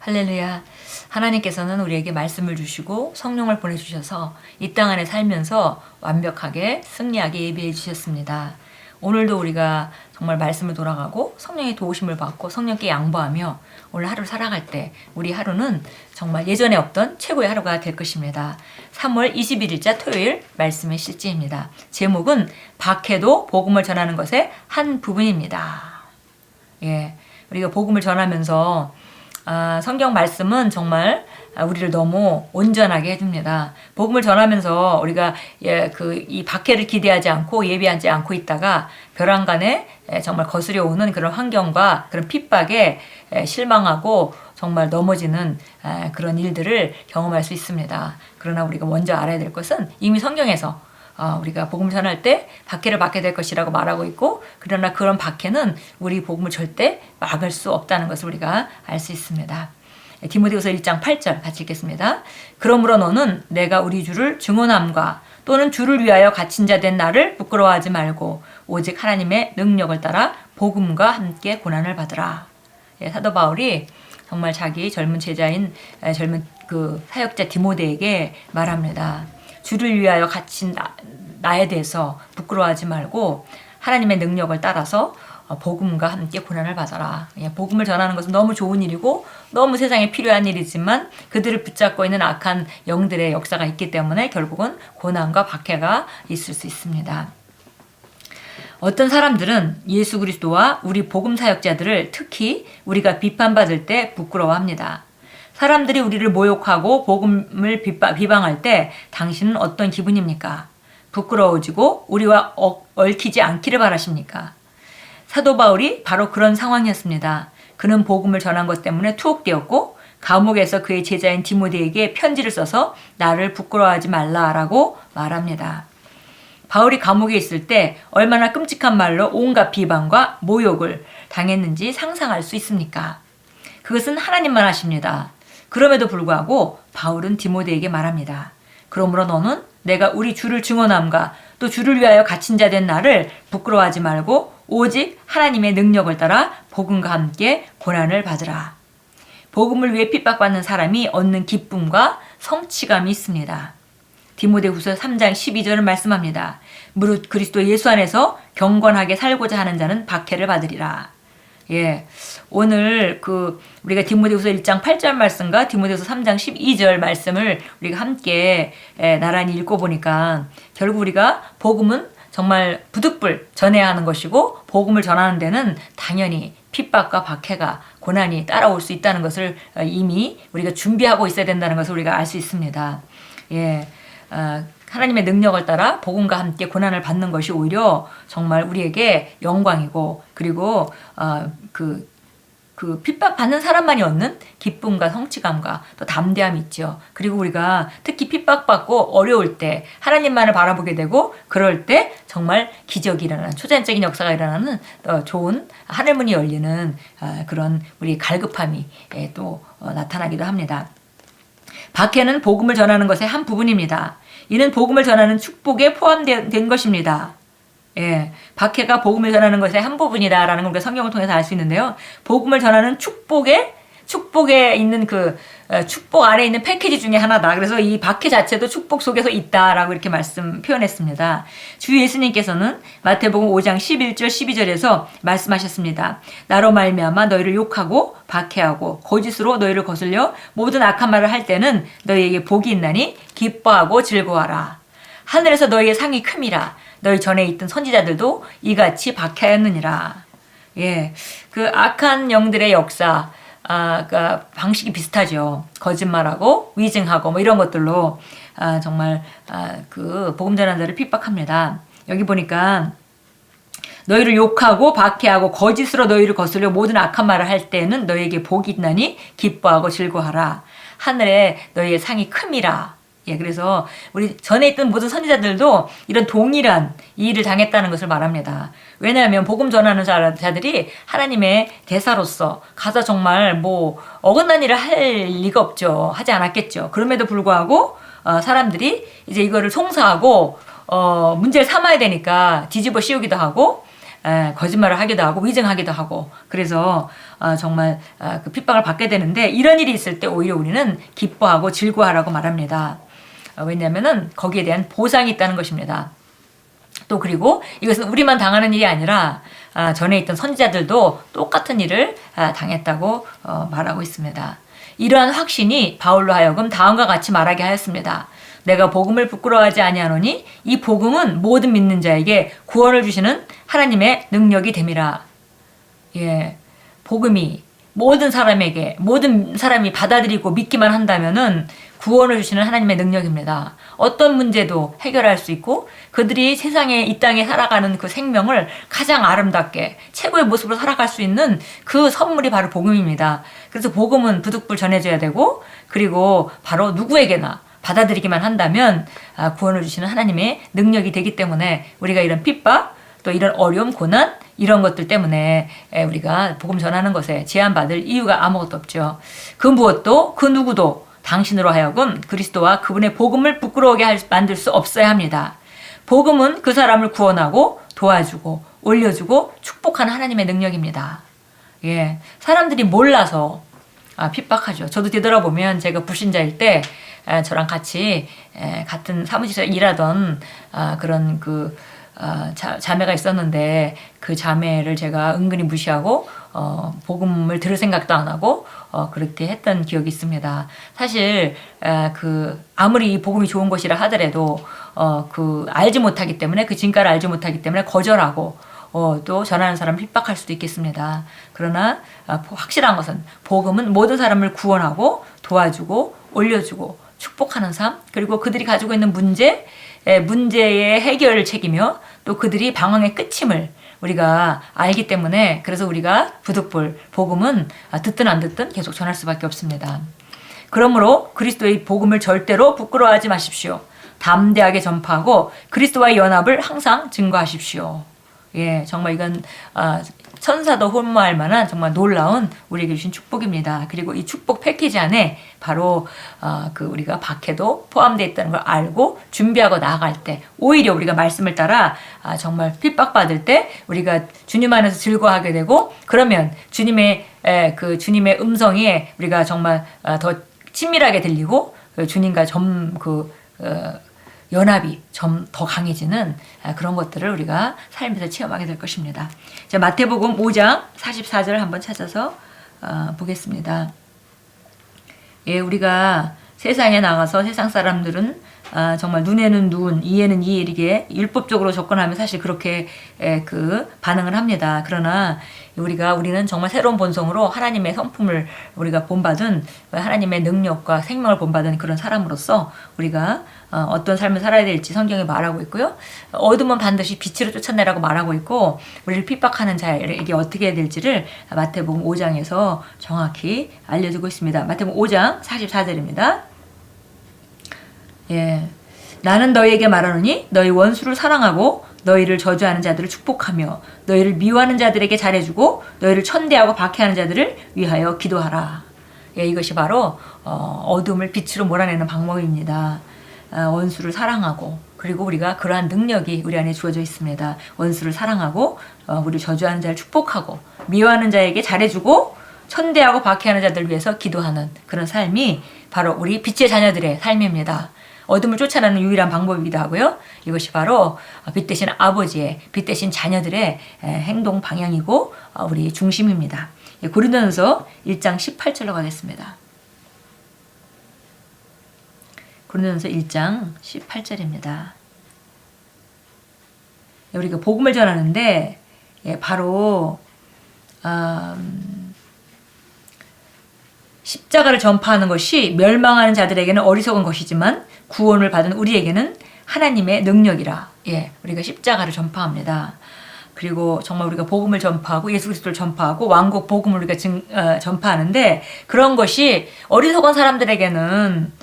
할렐루야. 하나님께서는 우리에게 말씀을 주시고 성령을 보내주셔서 이 땅 안에 살면서 완벽하게 승리하게 예비해 주셨습니다. 오늘도 우리가 정말 말씀을 돌아가고 성령의 도우심을 받고 성령께 양보하며 오늘 하루 살아갈 때 우리 하루는 정말 예전에 없던 최고의 하루가 될 것입니다. 3월 21일자 토요일 말씀의 실제입니다. 제목은 박해도 복음을 전하는 것의 한 부분입니다. 우리가 복음을 전하면서 성경 말씀은 정말 우리를 너무 온전하게 해줍니다. 복음을 전하면서 우리가 이 박해를 기대하지 않고 예비하지 않고 있다가 벼랑간에 정말 거스려 오는 그런 환경과 그런 핍박에 실망하고 정말 넘어지는 그런 일들을 경험할 수 있습니다. 그러나 우리가 먼저 알아야 될 것은 이미 성경에서 우리가 복음을 전할 때 박해를 받게 될 것이라고 말하고 있고, 그러나 그런 박해는 우리 복음을 절대 막을 수 없다는 것을 우리가 알 수 있습니다. 디모데후서 1장 8절 같이 읽겠습니다. 그러므로 너는 내가 우리 주를 증언함과 또는 주를 위하여 갇힌 자 된 나를 부끄러워하지 말고 오직 하나님의 능력을 따라 복음과 함께 고난을 받으라. 사도 바울이 정말 자기 젊은 제자인 젊은 그 사역자 디모데에게 말합니다. 주를 위하여 갇힌 나에 대해서 부끄러워하지 말고 하나님의 능력을 따라서 복음과 함께 고난을 받아라. 복음을 전하는 것은 너무 좋은 일이고 너무 세상에 필요한 일이지만 그들을 붙잡고 있는 악한 영들의 역사가 있기 때문에 결국은 고난과 박해가 있을 수 있습니다. 어떤 사람들은 예수 그리스도와 우리 복음 사역자들을 특히 우리가 비판받을 때 부끄러워합니다. 사람들이 우리를 모욕하고 복음을 비방할 때 당신은 어떤 기분입니까? 부끄러워지고 우리와 얽히지 않기를 바라십니까? 사도 바울이 바로 그런 상황이었습니다. 그는 복음을 전한 것 때문에 투옥되었고 감옥에서 그의 제자인 디모데에게 편지를 써서 나를 부끄러워하지 말라라고 말합니다. 바울이 감옥에 있을 때 얼마나 끔찍한 말로 온갖 비방과 모욕을 당했는지 상상할 수 있습니까? 그것은 하나님만 하십니다. 그럼에도 불구하고 바울은 디모데에게 말합니다. 그러므로 너는 내가 우리 주를 증언함과 또 주를 위하여 갇힌 자 된 나를 부끄러워하지 말고 오직 하나님의 능력을 따라 복음과 함께 고난을 받으라. 복음을 위해 핍박받는 사람이 얻는 기쁨과 성취감이 있습니다. 디모데후서 3장 12절은 말씀합니다. 무릇 그리스도 예수 안에서 경건하게 살고자 하는 자는 박해를 받으리라. 오늘 우리가 디모데후서 1장 8절 말씀과 디모데후서 3장 12절 말씀을 우리가 함께 나란히 읽어보니까 결국 우리가 복음은 정말 부득불 전해야 하는 것이고 복음을 전하는 데는 당연히 핍박과 박해가 고난이 따라올 수 있다는 것을 이미 우리가 준비하고 있어야 된다는 것을 우리가 알 수 있습니다. 하나님의 능력을 따라 복음과 함께 고난을 받는 것이 오히려 정말 우리에게 영광이고, 그리고 그 핍박받는 사람만이 얻는 기쁨과 성취감과 또 담대함이 있죠. 그리고 우리가 특히 핍박받고 어려울 때 하나님만을 바라보게 되고 그럴 때 정말 기적이 일어나는, 초자연적인 역사가 일어나는 좋은 하늘문이 열리는 그런 우리 갈급함이 또 나타나기도 합니다. 박해는 복음을 전하는 것의 한 부분입니다. 이는 복음을 전하는 축복에 포함된 것입니다. 박해가 복음을 전하는 것의 한 부분이다라는 걸 우리가 성경을 통해서 알 수 있는데요. 복음을 전하는 축복에 있는 축복 안에 있는 패키지 중에 하나다. 그래서 이 박해 자체도 축복 속에서 있다라고 이렇게 표현했습니다. 주 예수님께서는 마태복음 5장 11절 12절에서 말씀하셨습니다. 나로 말미암아 너희를 욕하고 박해하고 거짓으로 너희를 거슬려 모든 악한 말을 할 때는 너희에게 복이 있나니 기뻐하고 즐거워하라. 하늘에서 너희의 상이 큼이라. 너희 전에 있던 선지자들도 이같이 박해하였느니라. 그 악한 영들의 역사, 그러니까 방식이 비슷하죠. 거짓말하고 위증하고 뭐 이런 것들로 정말 그 복음 전하는 자를 핍박합니다. 여기 보니까 너희를 욕하고 박해하고 거짓으로 너희를 거스려 모든 악한 말을 할 때는 너희에게 복이 있나니 기뻐하고 즐거워하라. 하늘에 너희의 상이 큼이라. 그래서 우리 전에 있던 모든 선지자들도 이런 동일한 이 일을 당했다는 것을 말합니다. 왜냐하면 복음 전하는 자들이 하나님의 대사로서 가서 정말 어긋난 일을 할 리가 없죠. 하지 않았겠죠. 그럼에도 불구하고 사람들이 이제 이거를 송사하고 문제를 삼아야 되니까 뒤집어 씌우기도 하고 거짓말을 하기도 하고 위증하기도 하고 그래서 정말 그 핍박을 받게 되는데 이런 일이 있을 때 오히려 우리는 기뻐하고 즐거워하라고 말합니다. 왜냐하면은 거기에 대한 보상이 있다는 것입니다. 또 그리고 이것은 우리만 당하는 일이 아니라 전에 있던 선지자들도 똑같은 일을 당했다고 말하고 있습니다. 이러한 확신이 바울로 하여금 다음과 같이 말하게 하였습니다. 내가 복음을 부끄러워하지 아니하노니 이 복음은 모든 믿는 자에게 구원을 주시는 하나님의 능력이 됨이라. 예, 복음이 모든 사람에게 모든 사람이 받아들이고 믿기만 한다면은 구원을 주시는 하나님의 능력입니다. 어떤 문제도 해결할 수 있고 그들이 세상에 이 땅에 살아가는 그 생명을 가장 아름답게 최고의 모습으로 살아갈 수 있는 그 선물이 바로 복음입니다. 그래서 복음은 부득불 전해져야 되고 그리고 바로 누구에게나 받아들이기만 한다면 구원을 주시는 하나님의 능력이 되기 때문에 우리가 이런 핍박 또 이런 어려움 고난 이런 것들 때문에 우리가 복음 전하는 것에 제한받을 이유가 아무것도 없죠. 그 무엇도 그 누구도 당신으로 하여금 그리스도와 그분의 복음을 부끄러우게 만들 수 없어야 합니다. 복음은 그 사람을 구원하고 도와주고 올려주고 축복하는 하나님의 능력입니다. 예, 사람들이 몰라서 핍박하죠. 저도 되돌아보면 제가 불신자일 때 저랑 같이 같은 사무실에서 일하던 그런 그 자매가 있었는데 그 자매를 제가 은근히 무시하고 복음을 들을 생각도 안 하고 그렇게 했던 기억이 있습니다. 사실 그 아무리 이 복음이 좋은 것이라 하더라도 그 알지 못하기 때문에 그 진가를 알지 못하기 때문에 거절하고 또 전하는 사람을 핍박할 수도 있겠습니다. 그러나 확실한 것은 복음은 모든 사람을 구원하고 도와주고 올려주고 축복하는 삶 그리고 그들이 가지고 있는 문제의 해결을 책이며 또 그들이 방황의 끝임을 우리가 알기 때문에 그래서 우리가 부득불 복음은 듣든 안 듣든 계속 전할 수밖에 없습니다. 그러므로 그리스도의 복음을 절대로 부끄러워하지 마십시오. 담대하게 전파하고 그리스도와의 연합을 항상 증거하십시오. 예, 정말 이건 천사도 혼모할 만한 정말 놀라운 우리에게 주신 축복입니다. 그리고 이 축복 패키지 안에 바로 그 우리가 박해도 포함되어 있다는 걸 알고 준비하고 나아갈 때 오히려 우리가 말씀을 따라 정말 핍박받을 때 우리가 주님 안에서 즐거워하게 되고 그러면 주님의 음성이 우리가 정말 더 친밀하게 들리고 주님과 연합이 좀 더 강해지는 그런 것들을 우리가 삶에서 체험하게 될 것입니다. 자, 마태복음 5장 44절을 한번 찾아서 보겠습니다. 예, 우리가 세상에 나가서 세상 사람들은 정말 눈에는 눈, 이에는 이 이렇게 율법적으로 접근하면 사실 그렇게 그 반응을 합니다. 그러나 우리는 정말 새로운 본성으로 하나님의 성품을 우리가 본받은 하나님의 능력과 생명을 본받은 그런 사람으로서 우리가 어떤 삶을 살아야 될지 성경에 말하고 있고요. 어둠은 반드시 빛으로 쫓아내라고 말하고 있고 우리를 핍박하는 자에게 어떻게 해야 될지를 마태복음 5장에서 정확히 알려주고 있습니다. 마태복음 5장 44절입니다. 예, 나는 너희에게 말하노니 너희 원수를 사랑하고 너희를 저주하는 자들을 축복하며 너희를 미워하는 자들에게 잘해주고 너희를 천대하고 박해하는 자들을 위하여 기도하라. 예, 이것이 바로 어둠을 빛으로 몰아내는 방법입니다. 원수를 사랑하고 그리고 우리가 그러한 능력이 우리 안에 주어져 있습니다. 원수를 사랑하고 우리 저주하는 자를 축복하고 미워하는 자에게 잘해주고 천대하고 박해하는 자들을 위해서 기도하는 그런 삶이 바로 우리 빛의 자녀들의 삶입니다. 어둠을 쫓아내는 유일한 방법이기도 하고요. 이것이 바로 빛 대신 아버지의, 빛 대신 자녀들의 행동 방향이고 우리 중심입니다. 고린도전서 1장 18절로 가겠습니다. 고린도전서 1장 18절입니다. 우리가 복음을 전하는데 바로 십자가를 전파하는 것이 멸망하는 자들에게는 어리석은 것이지만 구원을 받은 우리에게는 하나님의 능력이라. 예, 우리가 십자가를 전파합니다. 그리고 정말 우리가 복음을 전파하고 예수 그리스도를 전파하고 왕국 복음을 우리가 전파하는데 그런 것이 어리석은 사람들에게는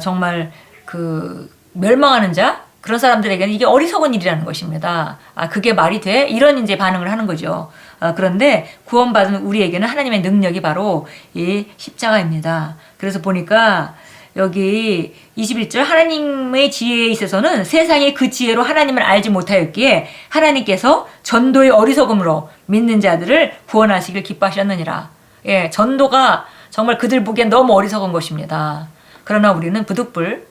정말 그 멸망하는 자 그런 사람들에게는 이게 어리석은 일이라는 것입니다. 그게 말이 돼? 이런 이제 반응을 하는 거죠. 그런데 구원받은 우리에게는 하나님의 능력이 바로 이 십자가입니다. 그래서 보니까 여기 21절 하나님의 지혜에 있어서는 세상의 그 지혜로 하나님을 알지 못하였기에 하나님께서 전도의 어리석음으로 믿는 자들을 구원하시길 기뻐하셨느니라. 예, 전도가 정말 그들 보기엔 너무 어리석은 것입니다. 그러나 우리는 부득불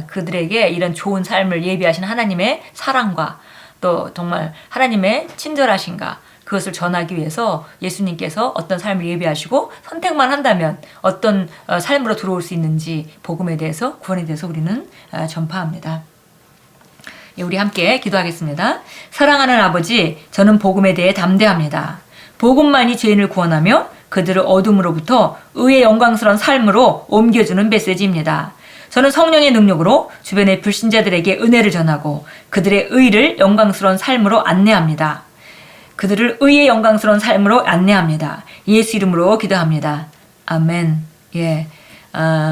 그들에게 이런 좋은 삶을 예비하신 하나님의 사랑과 또 정말 하나님의 친절하신가 그것을 전하기 위해서 예수님께서 어떤 삶을 예비하시고 선택만 한다면 어떤 삶으로 들어올 수 있는지 복음에 대해서 구원에 대해서 우리는 전파합니다. 우리 함께 기도하겠습니다. 사랑하는 아버지, 저는 복음에 대해 담대합니다. 복음만이 죄인을 구원하며 그들을 어둠으로부터 의의 영광스러운 삶으로 옮겨주는 메시지입니다. 저는 성령의 능력으로 주변의 불신자들에게 은혜를 전하고 그들의 의를 영광스러운 삶으로 안내합니다. 그들을 의의 영광스러운 삶으로 안내합니다. 예수 이름으로 기도합니다. 아멘. 예.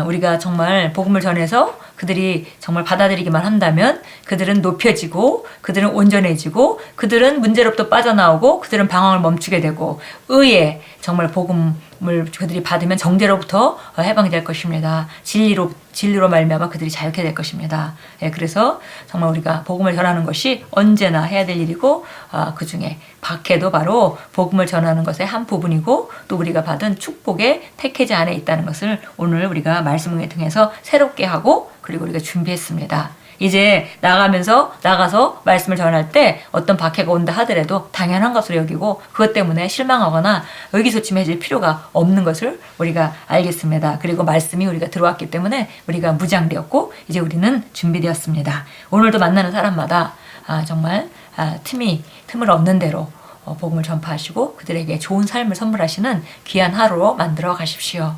우리가 정말 복음을 전해서 그들이 정말 받아들이기만 한다면 그들은 높여지고 그들은 온전해지고 그들은 문제로부터 빠져나오고 그들은 방황을 멈추게 되고 의에 정말 복음을 그들이 받으면 정죄로부터 해방될 것입니다. 진리로 말미암아 그들이 자유케 될 것입니다. 예, 그래서 정말 우리가 복음을 전하는 것이 언제나 해야 될 일이고 그 중에 박해도 바로 복음을 전하는 것의 한 부분이고 또 우리가 받은 축복의 패키지 안에 있다는 것을 오늘 우리가 말씀을 통해서 새롭게 하고 그리고 우리가 준비했습니다. 이제 나가서 말씀을 전할 때 어떤 박해가 온다 하더라도 당연한 것으로 여기고 그것 때문에 실망하거나 의기소침해질 필요가 없는 것을 우리가 알겠습니다. 그리고 말씀이 우리가 들어왔기 때문에 우리가 무장되었고 이제 우리는 준비되었습니다. 오늘도 만나는 사람마다 정말 틈을 얻는 대로 복음을 전파하시고 그들에게 좋은 삶을 선물하시는 귀한 하루로 만들어 가십시오.